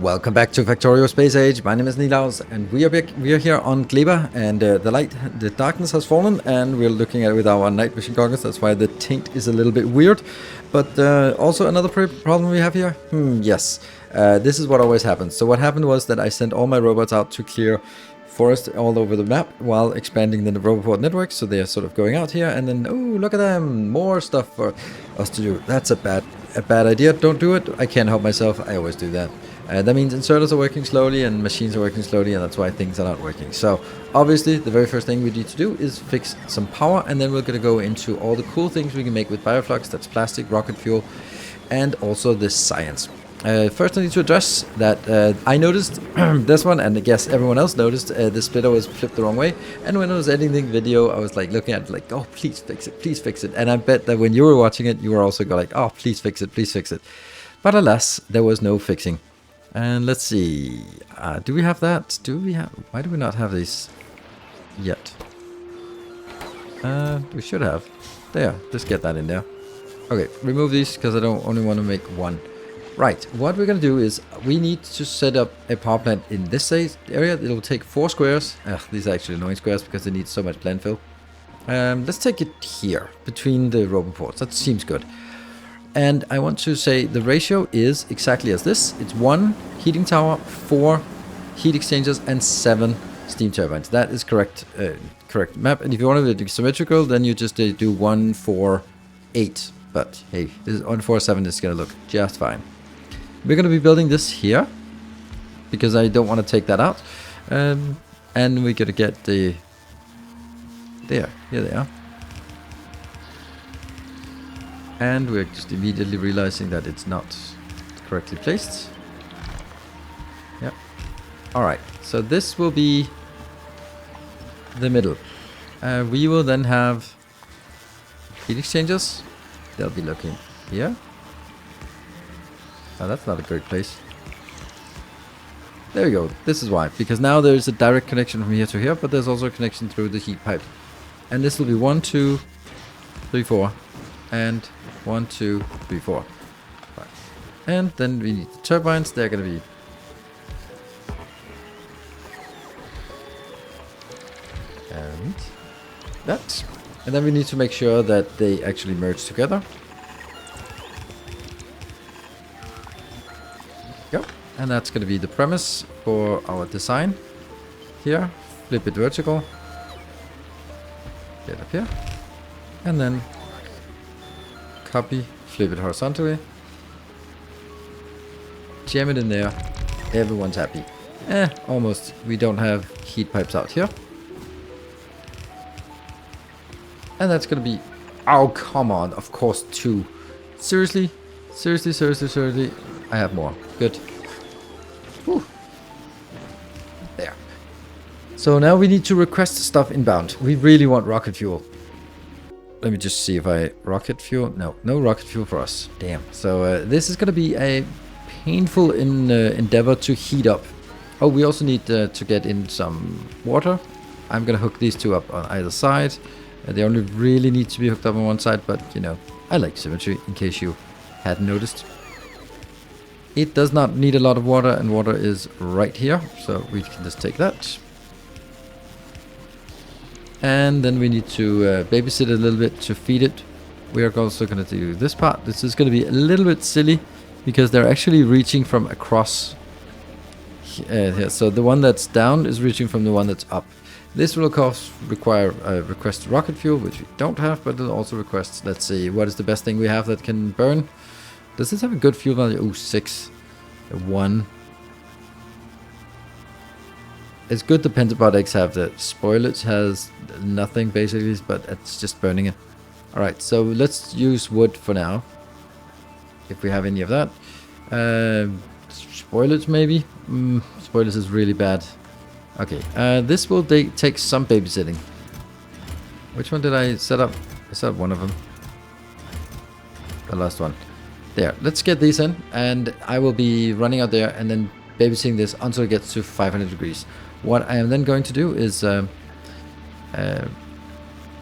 Welcome back to Factorio Space Age. My name is Nilaus, and we are here on GLEBA, and the darkness has fallen, and we're looking at it with our night vision goggles. That's why the taint is a little bit weird. But also another problem we have here. Yes, this is what always happens. So what happened was that I sent all my robots out to clear forest all over the map while expanding the roboport network. So they're sort of going out here, and then oh, look at them, more stuff for us to do. That's a bad idea. Don't do it. I can't help myself. I always do that. That means inserters are working slowly and machines are working slowly, and that's why things are not working. So obviously the very first thing we need to do is fix some power, and then we're going to go into all the cool things we can make with bioflux. That's plastic, rocket fuel, and also this science. First I need to address that I noticed this one, and I guess everyone else noticed the splitter was flipped the wrong way. And when I was editing the video, I was like looking at it like, oh, please fix it, please fix it. And I bet that when you were watching it, you were also going like, oh, please fix it, please fix it. But alas, there was no fixing. And let's see, do we have that? Why do we not have these yet? We should have. There, just get that in there. Okay, remove these because I don't only want to make one. Right, what we're going to do is we need to set up a power plant in this area. It'll take 4 squares. These are actually annoying squares because they need so much plant fill. Let's take it here, between the roboports. That seems good. And I want to say the ratio is exactly as this. It's 1 heating tower, 4 heat exchangers, and 7 steam turbines. That is correct map. And if you want to do symmetrical, then you just do 1, 4, 8. But hey, this is 1, 4, 7 is going to look just fine. We're going to be building this here because I don't want to take that out. And we're going to get the... Here they are. And we're just immediately realizing that it's not correctly placed. Yep. Alright, so this will be the middle. We will then have heat exchangers. They'll be looking here. Oh, that's not a great place. There we go. This is why. Because now there's a direct connection from here to here, but there's also a connection through the heat pipe. And this will be 1, 2, 3, 4. And 1, 2, 3, 4. Right. And then we need the turbines. They're going to be and that. And then we need to make sure that they actually merge together. Yep. And that's going to be the premise for our design. Here, flip it vertical. Get up here. And then copy, flip it horizontally, jam it in there, everyone's happy. Almost. We don't have heat pipes out here. And that's gonna be... Oh, come on, of course 2. Seriously? Seriously? I have more. Good. Whew. There. So now we need to request stuff inbound. We really want rocket fuel. Let me just see if rocket fuel. No rocket fuel for us. Damn. So this is going to be a painful endeavor to heat up. Oh, we also need to get in some water. I'm going to hook these 2 up on either side. They only really need to be hooked up on one side, but you know, I like symmetry in case you hadn't noticed. It does not need a lot of water, and water is right here. So we can just take that. And then we need to babysit it a little bit to feed it. We are also going to do this part. This is going to be a little bit silly because they're actually reaching from across here. So the one that's down is reaching from the one that's up. This will of course require request rocket fuel, which we don't have, but it'll also request, let's see, what is the best thing we have that can burn? Does this have a good fuel value? Ooh, 6. 1. It's good the Pentabotics have the spoilage has nothing basically, but it's just burning it. Alright, so let's use wood for now. If we have any of that. Spoilage maybe? Spoilage is really bad. Okay, this will take some babysitting. Which one did I set up? I set up one of them. The last one. There, let's get these in, and I will be running out there and then babysitting this until it gets to 500 degrees. What I am then going to do is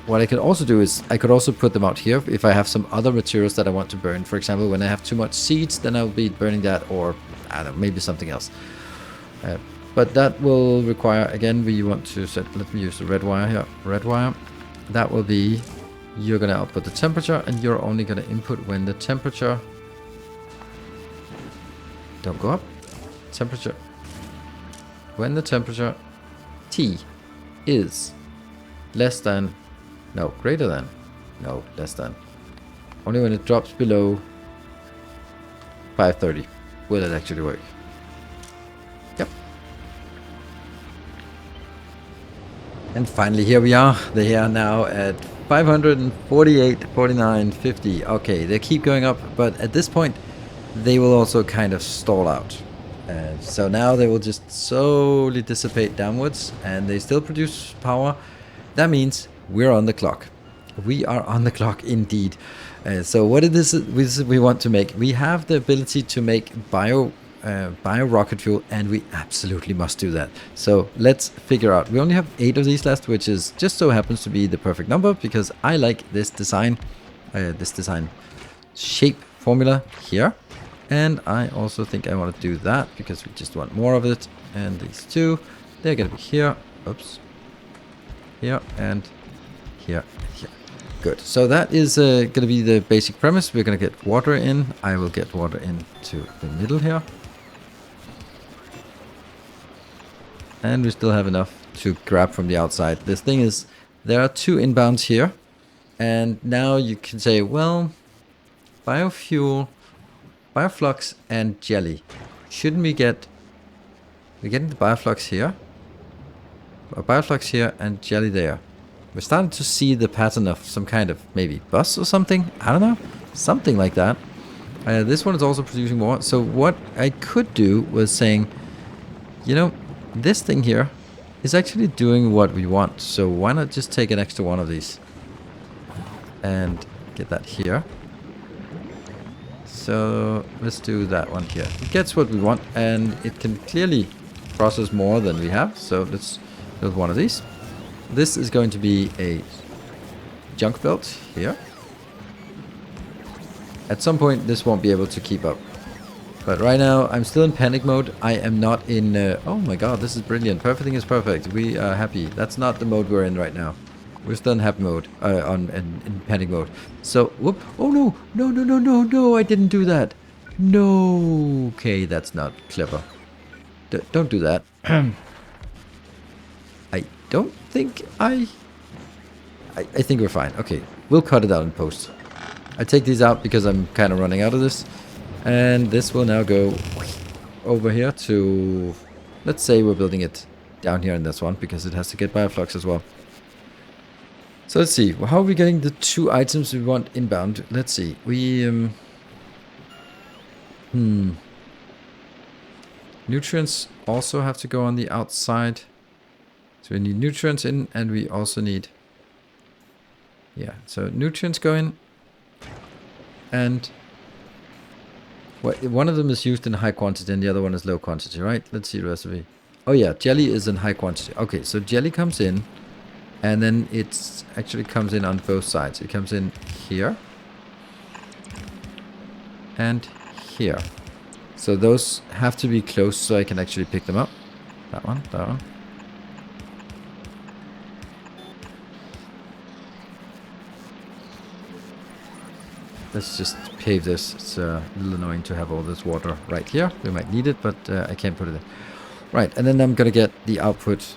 what I could also do is I could also put them out here if I have some other materials that I want to burn. For example, when I have too much seeds, then I'll be burning that, or I don't know, maybe something else. But that will require, again, we want to set, let me use the red wire here, red wire. That will be, you're going to output the temperature, and you're only going to input when the temperature, don't go up, temperature, when the temperature T is less than, no, greater than, no, less than, only when it drops below 530 will it actually work. Yep. And finally, here we are. They are now at 548, 49, 50. Okay, they keep going up, but at this point, they will also kind of stall out. So now they will just slowly dissipate downwards, and they still produce power. That means we're on the clock. We are on the clock indeed. So what it is we want to make? We have the ability to make bio rocket fuel, and we absolutely must do that. So let's figure out. We only have 8 of these left, which is just so happens to be the perfect number because I like this design shape formula here. And I also think I want to do that because we just want more of it. And these two, they're going to be here. Oops. Here and here and here. Good. So that is going to be the basic premise. We're going to get water in. I will get water into the middle here. And we still have enough to grab from the outside. This thing is, there are 2 inbounds here. And now you can say, well, biofuel, bioflux and jelly. Shouldn't we get... We're getting the bioflux here. Bioflux here and jelly there. We're starting to see the pattern of some kind of maybe bus or something. I don't know. Something like that. This one is also producing more. So what I could do was saying, you know, this thing here is actually doing what we want. So why not just take an extra one of these and get that here. So let's do that one here. It gets what we want, and it can clearly process more than we have. So let's build one of these. This is going to be a junk belt here. At some point, this won't be able to keep up. But right now, I'm still in panic mode. I am not in... oh my god, this is brilliant. Everything is perfect. We are happy. That's not the mode we're in right now. We're still in happy mode. In panic mode. So, whoop. Oh no. No, I didn't do that. No. Okay, that's not clever. Don't do that. I don't think I think we're fine. Okay, we'll cut it out in post. I take these out because I'm kind of running out of this. And this will now go over here to... Let's say we're building it down here in this one, because it has to get bioflux as well. So let's see. How are we getting the 2 items we want inbound? Let's see. We... Nutrients also have to go on the outside. So we need nutrients in, and we also need... Yeah, so nutrients go in. And... one of them is used in high quantity and the other one is low quantity, right? Let's see the recipe. Oh yeah, jelly is in high quantity. Okay, so jelly comes in, and then it actually comes in on both sides. It comes in here and here. So those have to be close so I can actually pick them up. That one, that one. Let's just pave this. It's a little annoying to have all this water right here. We might need it, but I can't put it in. Right, and then I'm going to get the output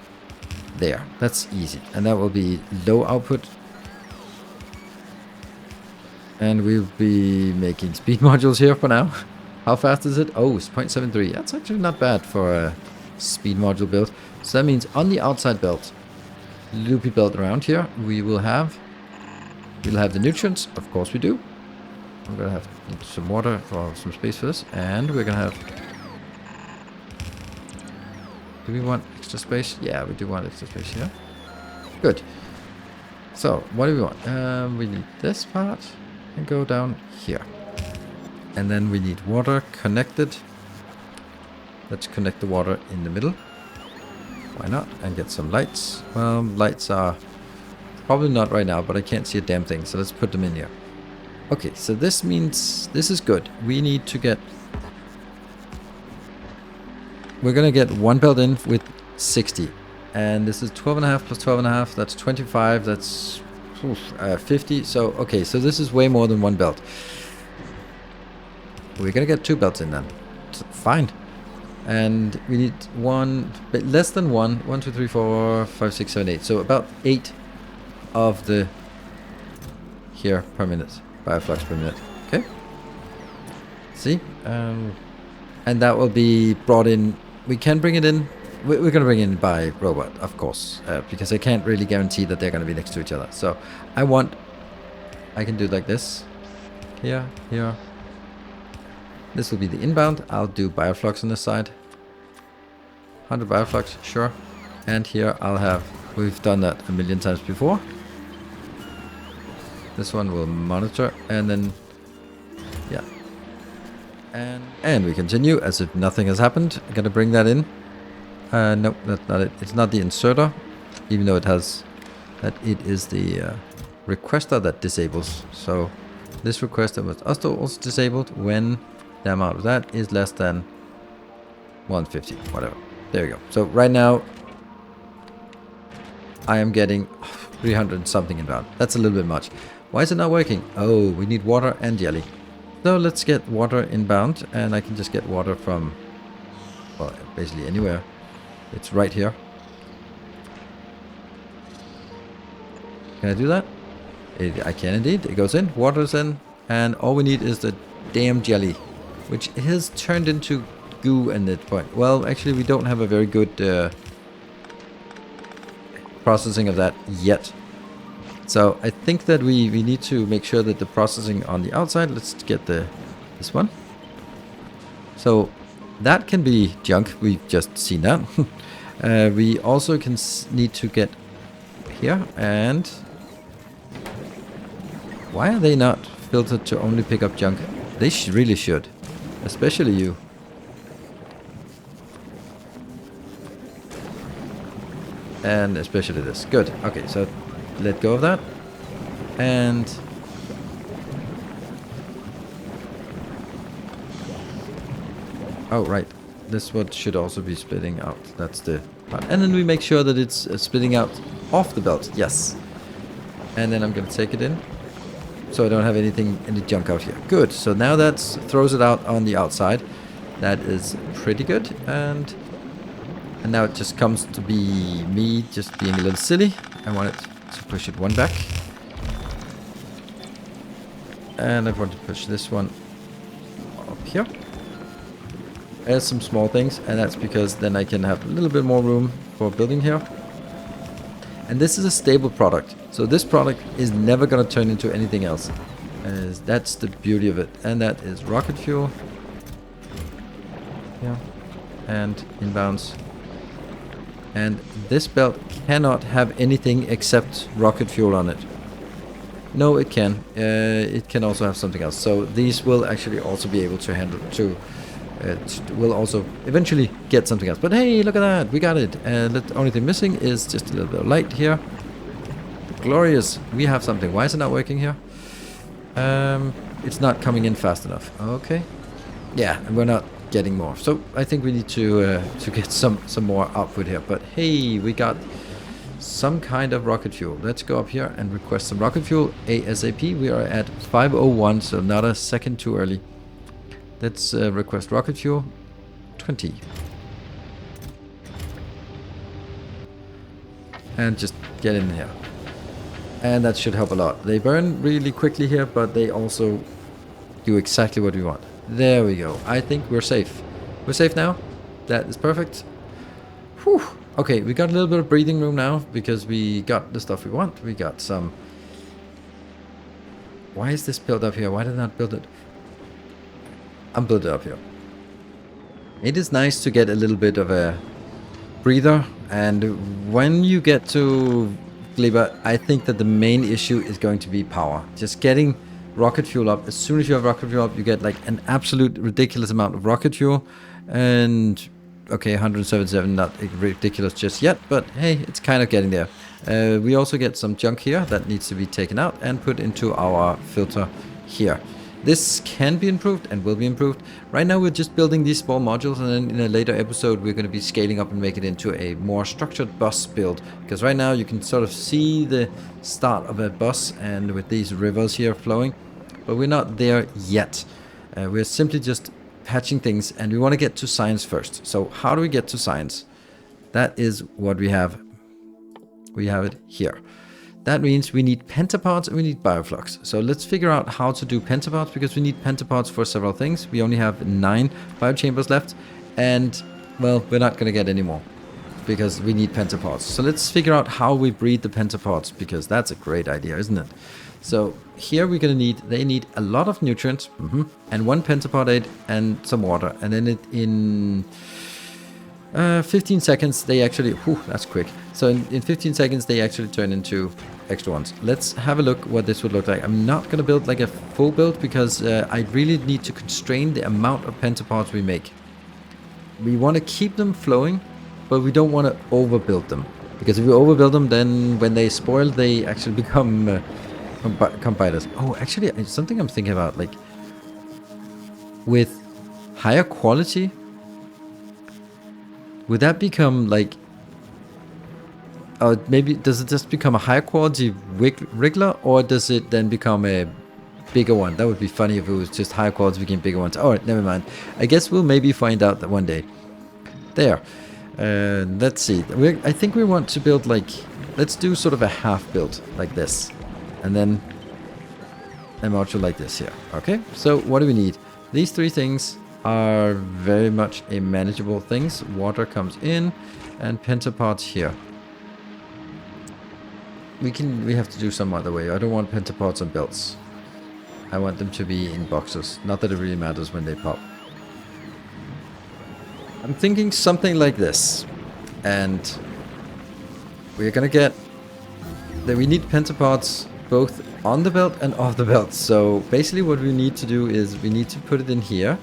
there. That's easy. And that will be low output. And we'll be making speed modules here for now. How fast is it? Oh, it's 0.73. That's actually not bad for a speed module build. So that means on the outside belt, loopy belt around here, we'll have the nutrients. Of course we do. I'm gonna have some water for some space for this, and we're gonna have... Do we want extra space? Yeah, we do want extra space here. Good. So, what do we want? We need this part and go down here. And then we need water connected. Let's connect the water in the middle. Why not? And get some lights. Well, lights are Probably not right now, but I can't see a damn thing. So let's put them in here. Okay, so this means this is good. We need to get... We're going to get one belt in with 60. And this is 12.5 plus 12.5. That's 25. That's 50. So, okay, so this is way more than one belt. We're going to get 2 belts in then. Fine. And we need one, but less than one. 1, 2, 3, 4, 5, 6, 7, 8. So about 8 of the here per minute. Bioflux per minute. Okay. See? And that will be brought in. We can bring it in. We're going to bring it in by robot, of course. Because I can't really guarantee that they're going to be next to each other. So I can do it like this. Here, here. This will be the inbound. I'll do bioflux on this side. 100 bioflux, sure. And here I'll have, we've done that a million times before. This one will monitor, and then, yeah. And we continue as if nothing has happened. I'm gonna bring that in. Nope, that's not it. It's not the inserter, even though it has, that it is the requester that disables. So this requester was also disabled when the amount of that is less than 150, whatever. There we go. So right now, I am getting 300 something inbound. That's a little bit much. Why is it not working? Oh, we need water and jelly. So let's get water inbound, and I can just get water from, well, basically anywhere. It's right here. Can I do that? I can indeed. It goes in, water's in, and all we need is the damn jelly, which has turned into goo at that point. Well, actually, we don't have a very good processing of that yet. So I think that we need to make sure that the processing on the outside, let's get this one. So that can be junk, we've just seen that. We also need to get here, and why are they not filtered to only pick up junk? They really should, especially you. And especially this. Good. Okay, so let go of that. And oh, right. This one should also be splitting out. That's the part. And then we make sure that it's splitting out off the belt. Yes. And then I'm going to take it in, so I don't have anything, any junk out here. Good. So now that throws it out on the outside. That is pretty good. And now it just comes to be me just being a little silly. I want it to push it one back. And I want to push this one up here. There's some small things, and that's because then I can have a little bit more room for building here. And this is a stable product. So this product is never going to turn into anything else. That's the beauty of it. And that is rocket fuel. Yeah. And inbounds. And this belt cannot have anything except rocket fuel on it. No, it can. It can also have something else. So these will actually also be able to handle, will also eventually get something else. But hey, look at that, we got it. The only thing missing is just a little bit of light here. Glorious, we have something. Why is it not working here? It's not coming in fast enough. Okay. Yeah, and we're not getting more. So I think we need to get some more output here. But hey, we got some kind of rocket fuel. Let's go up here and request some rocket fuel ASAP. We are at 5:01, so not a second too early. Let's request rocket fuel 20. And just get in here. And that should help a lot. They burn really quickly here, but they also do exactly what we want. There we go. I think we're safe. We're safe now. That is perfect. Whew. Okay, we got a little bit of breathing room now because we got the stuff we want. We got some... Why is this built up here? Why did I not build it? I'm built it up here. It is nice to get a little bit of a breather. And when you get to GLEBA, I think that the main issue is going to be power. Just getting rocket fuel up. As soon as you have rocket fuel up, you get like an absolute ridiculous amount of rocket fuel. And okay, 177, not ridiculous just yet, but hey, it's kind of getting there. We also get some junk here that needs to be taken out and put into our filter here. This can be improved and will be improved. Right now we're just building these small modules, and then in a later episode we're going to be scaling up and make it into a more structured bus build. Because right now you can sort of see the start of a bus and with these rivers here flowing, but we're not there yet. We're simply just patching things, and we want to get to science first. So how do we get to science? That is what we have. We have it here. That means we need pentapods and we need bioflux. So let's figure out how to do pentapods, because we need pentapods for several things. We only have 9 biochambers left, and well, we're not going to get any more because we need pentapods. So let's figure out how we breed the pentapods, because that's a great idea, isn't it? So here we're going to need, they need a lot of nutrients, and 1 pentapod egg and some water, and then in 15 seconds they actually, whew, that's quick. So in 15 seconds they actually turn into extra ones. Let's have a look what this would look like. I'm not going to build like a full build, because I really need to constrain the amount of pentapods we make. We want to keep them flowing, but we don't want to overbuild them, because if we overbuild them, then when they spoil they actually become come bite us. Oh, actually it's something I'm thinking about, like with higher quality, would that become like, maybe does it just become a higher quality wriggler, or does it then become a bigger one? That would be funny if it was just higher quality became bigger ones. Alright, never mind. I guess we'll maybe find out that one day. There. Let's see. I think we want to build like, let's do sort of a half build like this, and then a module like this here. Okay, so what do we need? These 3 things are very much a manageable things. Water comes in, and pentapods here. We have to do some other way. I don't want pentapods on belts. I want them to be in boxes. Not that it really matters when they pop. I'm thinking something like this, and we're gonna get that we need pentapods both on the belt and off the belt. So basically what we need to do is we need to put it in here,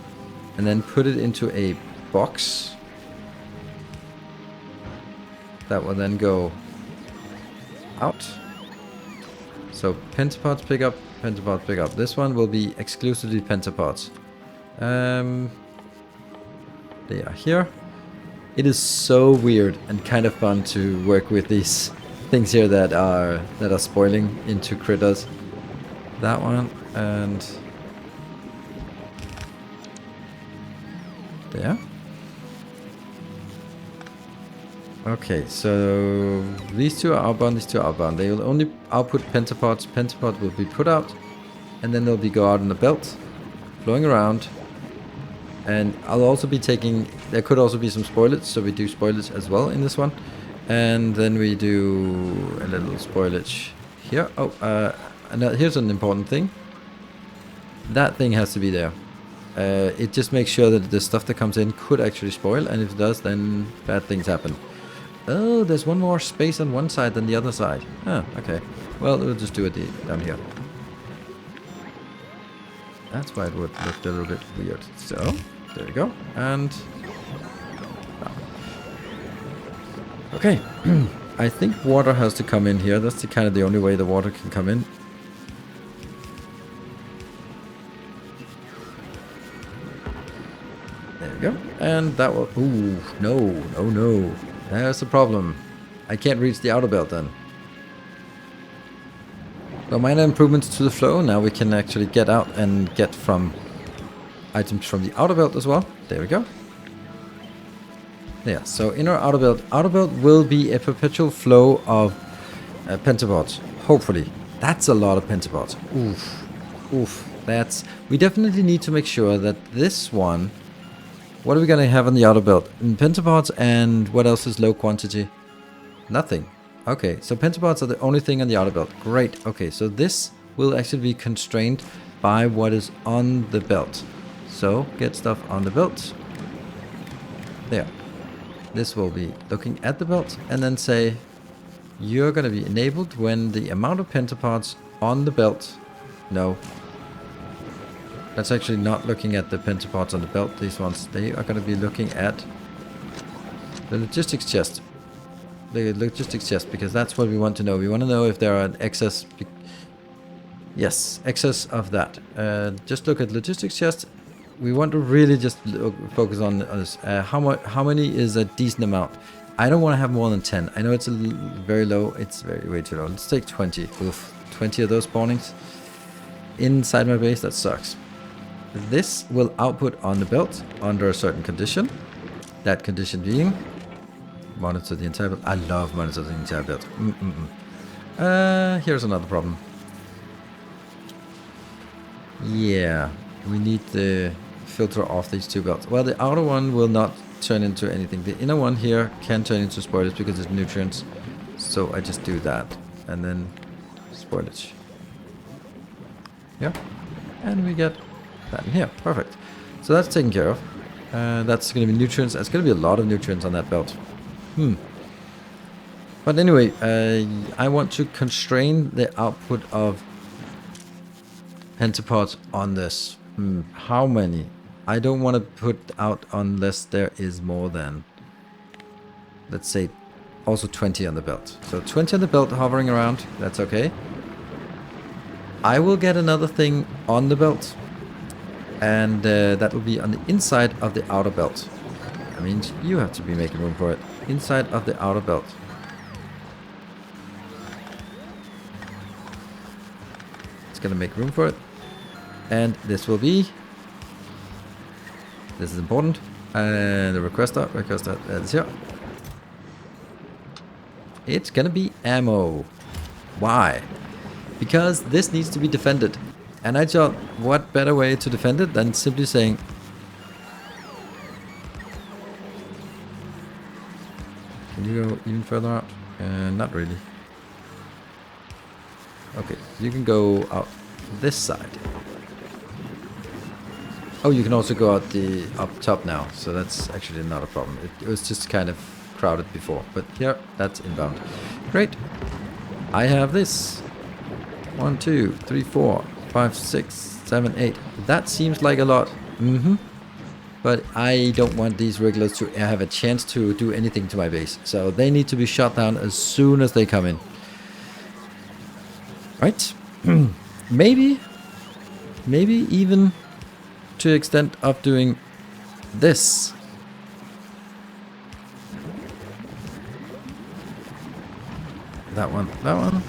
and then put it into a box that will then go out. So pentapods pick up, pentapods pick up. This one will be exclusively pentapods. They are here. It is so weird and kind of fun to work with these things here that are spoiling into critters. That one, and there. Okay, so these 2 are outbound, these 2 are outbound. They will only output pentapods. Pentapod will be put out, and then they'll be go out in the belt, flowing around. And I'll also be taking, there could also be some spoilage, so we do spoilage as well in this one. And then we do a little spoilage here. Oh, and here's an important thing. That thing has to be there. It just makes sure that the stuff that comes in could actually spoil, and if it does, then bad things happen. Oh, there's one more space on one side than the other side. Ah, okay. Well, we'll just do it down here. That's why it would look a little bit weird. So, there we go. And okay. I think water has to come in here. That's kind of the only way the water can come in. There we go. And that will... Ooh, no. There's a problem. I can't reach the outer belt then. So minor improvements to the flow. Now we can actually get out and get from items from the outer belt as well. There we go. Yeah, so inner outer belt will be a perpetual flow of pentapods. Hopefully. That's a lot of pentapods. Oof. That's... We definitely need to make sure that this one... What are we going to have on the outer belt? Pentapods, and what else is low quantity? Nothing. Okay, so pentapods are the only thing on the outer belt. Great. Okay, so this will actually be constrained by what is on the belt. So, get stuff on the belt. There. This will be looking at the belt and then say, you're going to be enabled when the amount of pentapods on the belt... No. That's actually not looking at the pentapods on the belt. These ones, they are going to be looking at the logistics chest. the logistics chest, because that's what we want to know. We want to know if there are excess. Yes, excess of that. Just look at logistics chest. We want to really just focus on this. How many is a decent amount? I don't want to have more than 10. I know it's very low. It's way too low. Let's take 20. Oof, 20 of those spawnings inside my base. That sucks. This will output on the belt under a certain condition. That condition being monitor the entire belt. I love monitor the entire belt. Here's another problem. Yeah, we need to filter off these two belts. Well, the outer one will not turn into anything. The inner one here can turn into spoilage because it's nutrients. So I just do that. And then spoilage. Yeah. And we get that in here. Perfect. So that's taken care of. That's going to be nutrients. That's going to be a lot of nutrients on that belt. But anyway, I want to constrain the output of pentapods on this. How many? I don't want to put out unless there is more than, let's say, also 20 on the belt. So 20 on the belt hovering around. That's okay. I will get another thing on the belt. And that will be on the inside of the outer belt. That means you have to be making room for it. Inside of the outer belt. It's going to make room for it. And this will be... This is important. And the requester is here. It's going to be ammo. Why? Because this needs to be defended. And I thought, what better way to defend it than simply saying... Can you go even further out? Not really. Okay, you can go out this side. Oh, you can also go out the up top now, so that's actually not a problem. It was just kind of crowded before, but here, that's inbound. Great. I have this. 1, 2, 3, 4, 5, 6, 7, 8. That seems like a lot. But I don't want these regulars to have a chance to do anything to my base. So they need to be shot down as soon as they come in. Right? Maybe even to the extent of doing this. That one.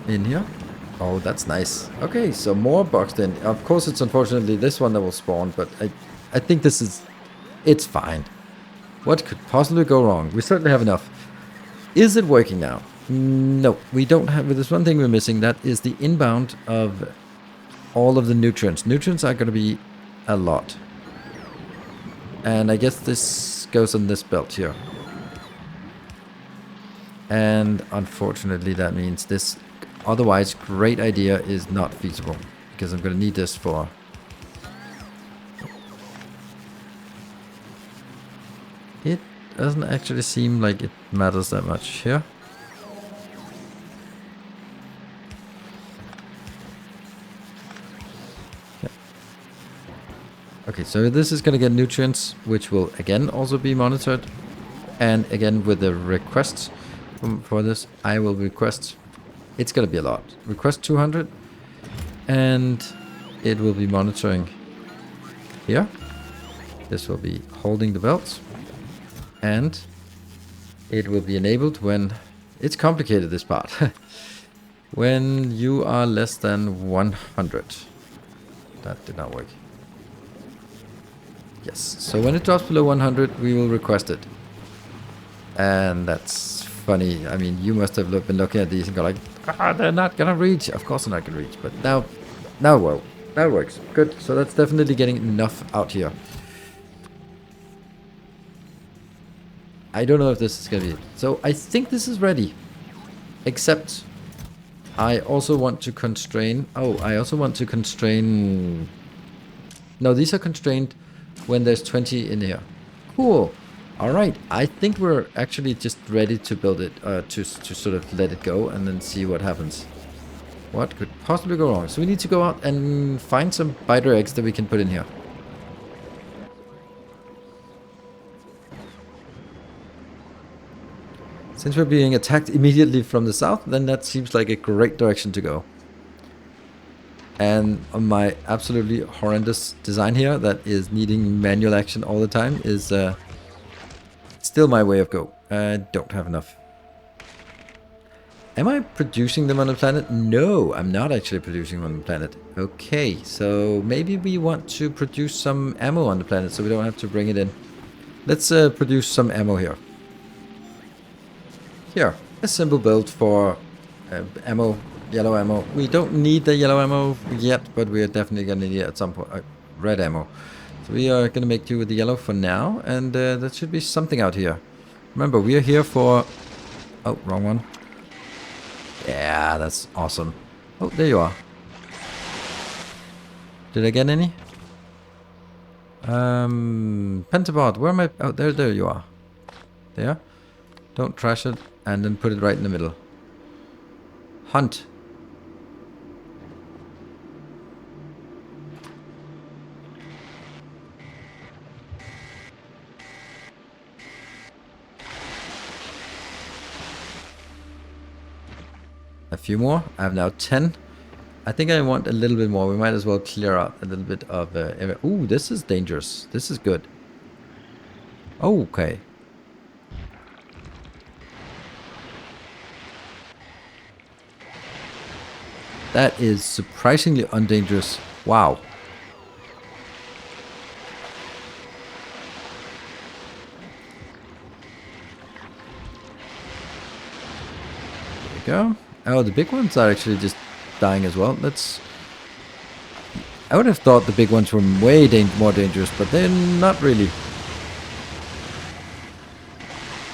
In here. Oh, that's nice. Okay, so more boxed in. Of course, it's unfortunately this one that will spawn, but I think this is... It's fine. What could possibly go wrong? We certainly have enough. Is it working now? No, we don't have... There's one thing we're missing. That is the inbound of all of the nutrients. Nutrients are going to be a lot. And I guess this goes on this belt here. And unfortunately, that means this... Otherwise, great idea is not feasible. Because I'm going to need this for... It doesn't actually seem like it matters that much here. Yeah. Okay, so this is going to get nutrients, which will again also be monitored. And again, with the requests for this, I will request... It's going to be a lot. Request 200. And it will be monitoring here. This will be holding the belts. And it will be enabled when... It's complicated, this part. When you are less than 100. That did not work. Yes. So when it drops below 100, we will request it. And that's funny. I mean, you must have been looking at these and go like, they're not gonna reach. Of course they're not gonna reach. But now, well, that works. Good. So that's definitely getting enough out here. I don't know if this is gonna be it. So I think this is ready. Except I also want to constrain... Oh, I also want to constrain... No, these are constrained when there's 20 in here. Cool. Alright, I think we're actually just ready to build it, to sort of let it go and then see what happens. What could possibly go wrong? So we need to go out and find some biter eggs that we can put in here. Since we're being attacked immediately from the south, then that seems like a great direction to go. And my absolutely horrendous design here that is needing manual action all the time is still my way of go. I don't have enough. Am I producing them on the planet? No, I'm not actually producing them on the planet. Okay, so maybe we want to produce some ammo on the planet so we don't have to bring it in. Let's produce some ammo here. Here, a simple build for ammo, yellow ammo. We don't need the yellow ammo yet, but we are definitely going to need it at some point. Red ammo. So we are going to make do with the yellow for now, and that should be something out here. Remember, we are here for... Oh, wrong one. Yeah, that's awesome. Oh, there you are. Did I get any? Pentapod, where am I? Oh, there you are. There. Don't trash it, and then put it right in the middle. Hunt. A few more. I have now 10. I think I want a little bit more. We might as well clear out a little bit of... Ooh, this is dangerous. This is good. Okay. That is surprisingly undangerous. Wow. There we go. Oh, the big ones are actually just dying as well. Let's... I would have thought the big ones were way more dangerous, but they're not really.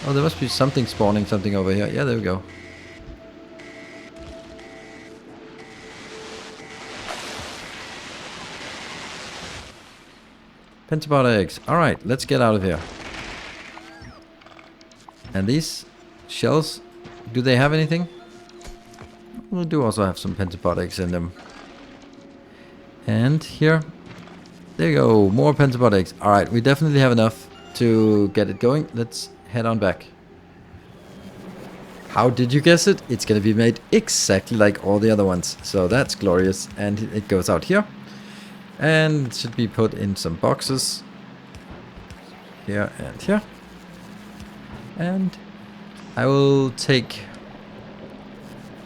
Oh, there must be something spawning something over here. Yeah, there we go. Pentapod eggs. Alright, let's get out of here. And these shells, do they have anything? We do also have some pentapod eggs in them. And here, there you go, more pentapod eggs. Alright, we definitely have enough to get it going. Let's head on back. How did you guess it? It's going to be made exactly like all the other ones. So that's glorious. And it goes out here. And it should be put in some boxes. Here and here. And I will take...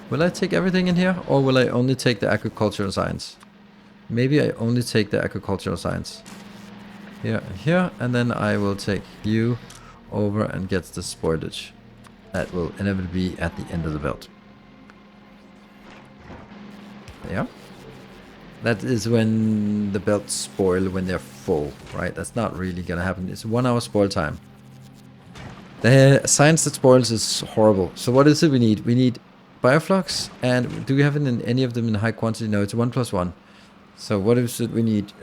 Will I take everything in here? Or will I only take the agricultural science? Maybe I only take the agricultural science. Here and here. And then I will take you over and get the spoilage. That will inevitably be at the end of the belt. Yeah. That is when the belts spoil when they're full, right? That's not really gonna happen. It's 1 hour spoil time. The science that spoils is horrible. So what is it we need? We need bioflux, and do we have it in any of them in high quantity? No, it's 1+1. So what is it we need?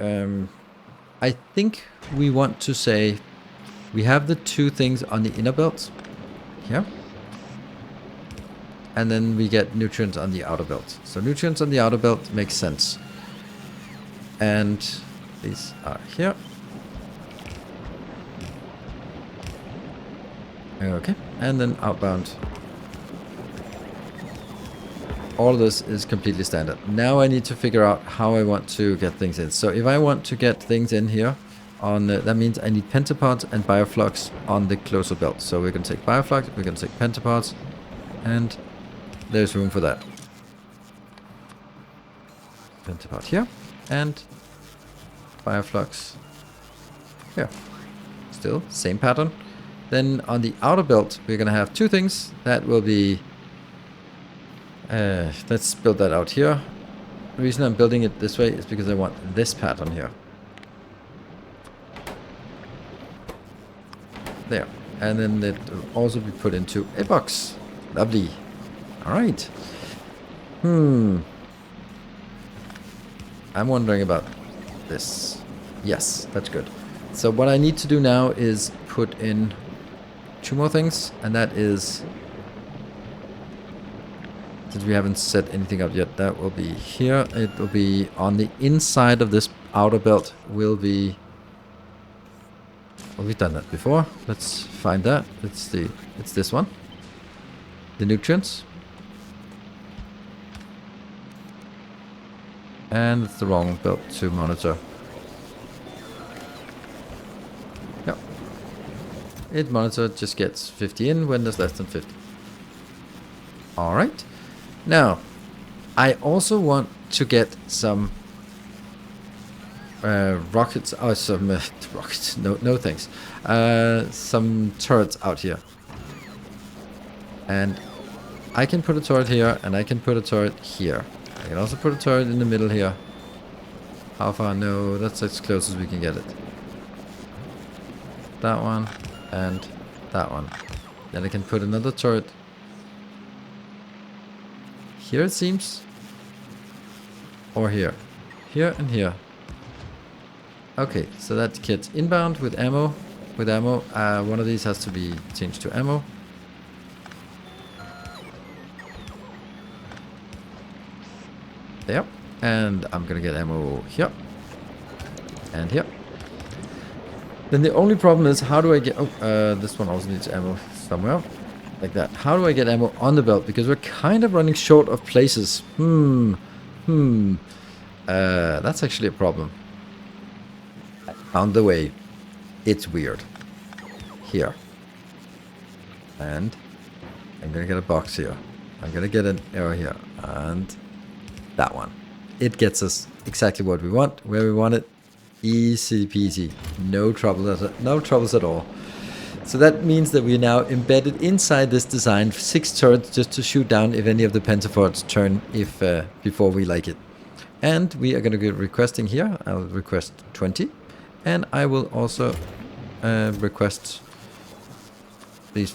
I think we want to say we have the 2 things on the inner belt. Here. And then we get nutrients on the outer belt. So nutrients on the outer belt makes sense. And these are here. Okay, and then outbound. All of this is completely standard. Now I need to figure out how I want to get things in. So if I want to get things in here, on that means I need pentapods and bioflux on the closer belt. So we're going to take bioflux, we're going to take pentapods, and there's room for that. Pentapod here, and bioflux here. Still, same pattern. Then on the outer belt, we're going to have 2 things. That will be... let's build that out here. The reason I'm building it this way is because I want this pattern here. There. And then it will also be put into a box. Lovely. Alright. I'm wondering about this. Yes, that's good. So what I need to do now is put in 2 more things, and that is, since we haven't set anything up yet, that will be here. It will be on the inside of this outer belt. Will be... Well, we've done that before. Let's find that. It's this one. the nutrients. And it's the wrong belt to monitor. Yep. It monitor just gets 50 in when there's less than 50. Alright. Now, I also want to get some rockets. Oh, some rockets. No thanks. Some turrets out here. And I can put a turret here, and I can put a turret here. I can also put a turret in the middle here. How far? No, that's as close as we can get it. That one and that one. Then I can put another turret here, it seems. Or here. Here and here. Okay, so that kit's inbound with ammo. One of these has to be changed to ammo. Yep, and I'm gonna get ammo here and here. Then the only problem is, how do I get... Oh, this one also needs ammo somewhere, like that. How do I get ammo on the belt? Because we're kind of running short of places. That's actually a problem. I found the way. It's weird. Here. And I'm gonna get a box here. I'm gonna get an arrow here. And that one. It gets us exactly what we want, where we want it. Easy peasy. No troubles at all. So that means that we're now embedded inside this design, 6 turrets just to shoot down if any of the pentaforts turn before we like it. And we are going to get requesting here. I'll request 20. And I will also request these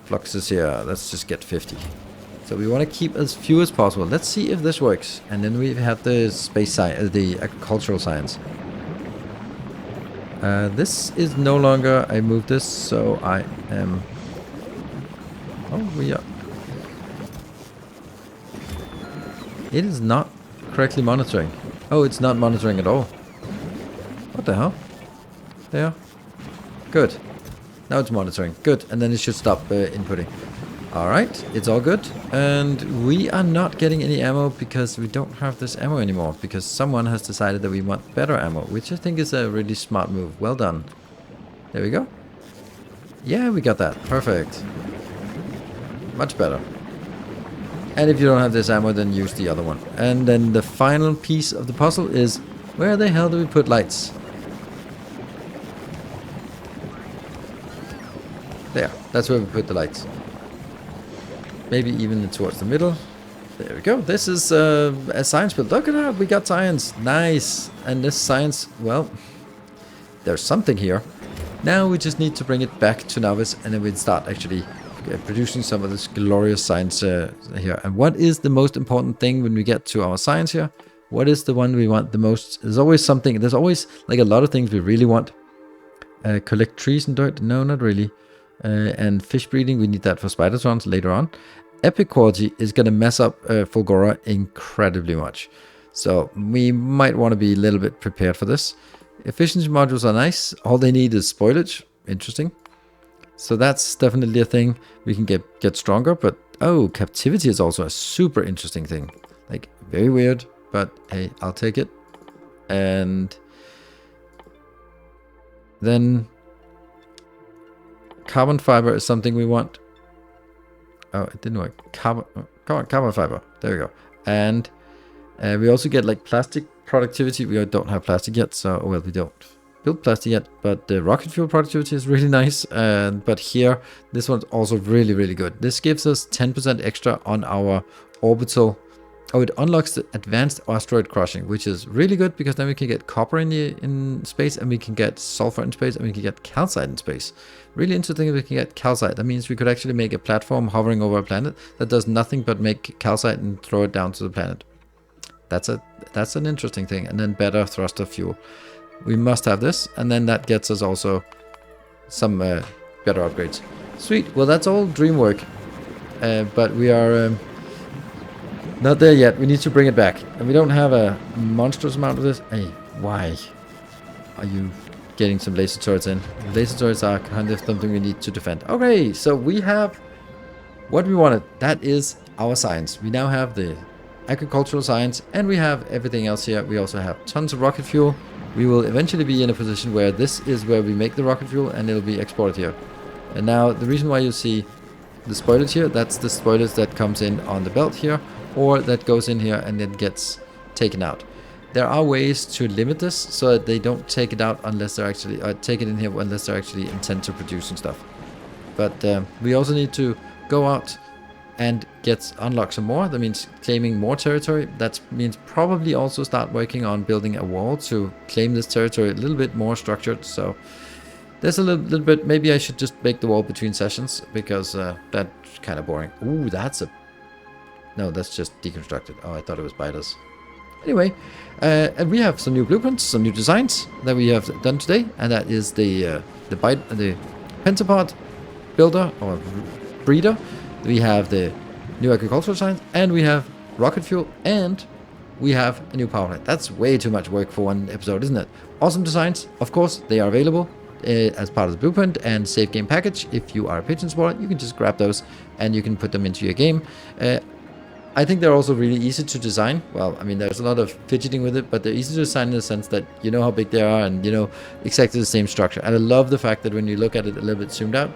fluxes here. Let's just get 50. So we want to keep as few as possible. Let's see if this works. And then we have the space science, the agricultural science. This is no longer... I moved this, so I am... Oh, we are... It is not correctly monitoring. Oh, it's not monitoring at all. What the hell? There. Good. Now it's monitoring. Good. And then it should stop inputting. Alright, it's all good. And we are not getting any ammo because we don't have this ammo anymore. Because someone has decided that we want better ammo, which I think is a really smart move. Well done. There we go. Yeah, we got that. Perfect. Much better. And if you don't have this ammo, then use the other one. And then the final piece of the puzzle is, where the hell do we put lights? There. That's where we put the lights. Maybe even towards the middle. There we go. This is a science build. Look at that. We got science. Nice. And this science, well, there's something here. Now we just need to bring it back to Novice, and then we'd start actually producing some of this glorious science here. And what is the most important thing when we get to our science here? What is the one we want the most? There's always something. There's always like a lot of things we really want. Collect trees and dirt? No, not really. And fish breeding, we need that for spidertrons later on. Epic quality is going to mess up Fulgora incredibly much. So we might want to be a little bit prepared for this. Efficiency modules are nice. All they need is spoilage. Interesting. So that's definitely a thing. We can get stronger. But oh, captivity is also a super interesting thing. Like, very weird. But hey, I'll take it. And then carbon fiber is something we want. Oh, it didn't work. Carbon fiber. There we go. And we also get like plastic productivity. We don't have plastic yet, so well, we don't build plastic yet. But the rocket fuel productivity is really nice. But here, this one's also really, really good. This gives us 10% extra on our orbital. Oh, it unlocks the advanced asteroid crushing, which is really good because then we can get copper in space, and we can get sulfur in space, and we can get calcite in space. Really interesting if we can get calcite. That means we could actually make a platform hovering over a planet that does nothing but make calcite and throw it down to the planet. That's an interesting thing. And then better thruster fuel. We must have this, and then that gets us also some better upgrades. Sweet. Well, that's all dream work, but we are not there yet. We need to bring it back, and we don't have a monstrous amount of this. Hey, why are you getting some laser turrets in? Laser turrets are kind of something we need to defend. Okay, so we have What we wanted, that is our science. We now have the agricultural science, and we have everything else here. We also have tons of rocket fuel. We will eventually be in a position where this is where we make the rocket fuel, and it'll be exported here. And now the reason why you see the spoilage here, that's the spoilage that comes in on the belt here, or that goes in here and then gets taken out. There are ways to limit this so that they don't take it out unless they're actually, take it in here unless they're actually intent to produce and stuff. But we also need to go out and unlock some more. That means claiming more territory. That means probably also start working on building a wall to claim this territory a little bit more structured. So there's a little bit, maybe I should just make the wall between sessions, because that's kind of boring. Ooh, no, that's just deconstructed. Oh, I thought it was biters. Anyway, and we have some new blueprints, some new designs that we have done today, and that is the pentapod builder or breeder. We have the new agricultural science, and we have rocket fuel, and we have a new power plant. That's way too much work for one episode, isn't it? Awesome designs. Of course, they are available as part of the blueprint and save game package. If you are a patron supporter, you can just grab those and you can put them into your game. I think they're also really easy to design. Well, I mean, there's a lot of fidgeting with it, but they're easy to design in the sense that you know how big they are and you know exactly the same structure. And I love the fact that when you look at it a little bit zoomed out,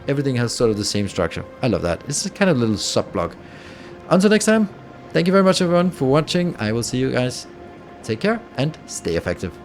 everything has sort of the same structure. I love that. It's a kind of little sub-blog. Until next time, thank you very much everyone for watching. I will see you guys. Take care and stay effective.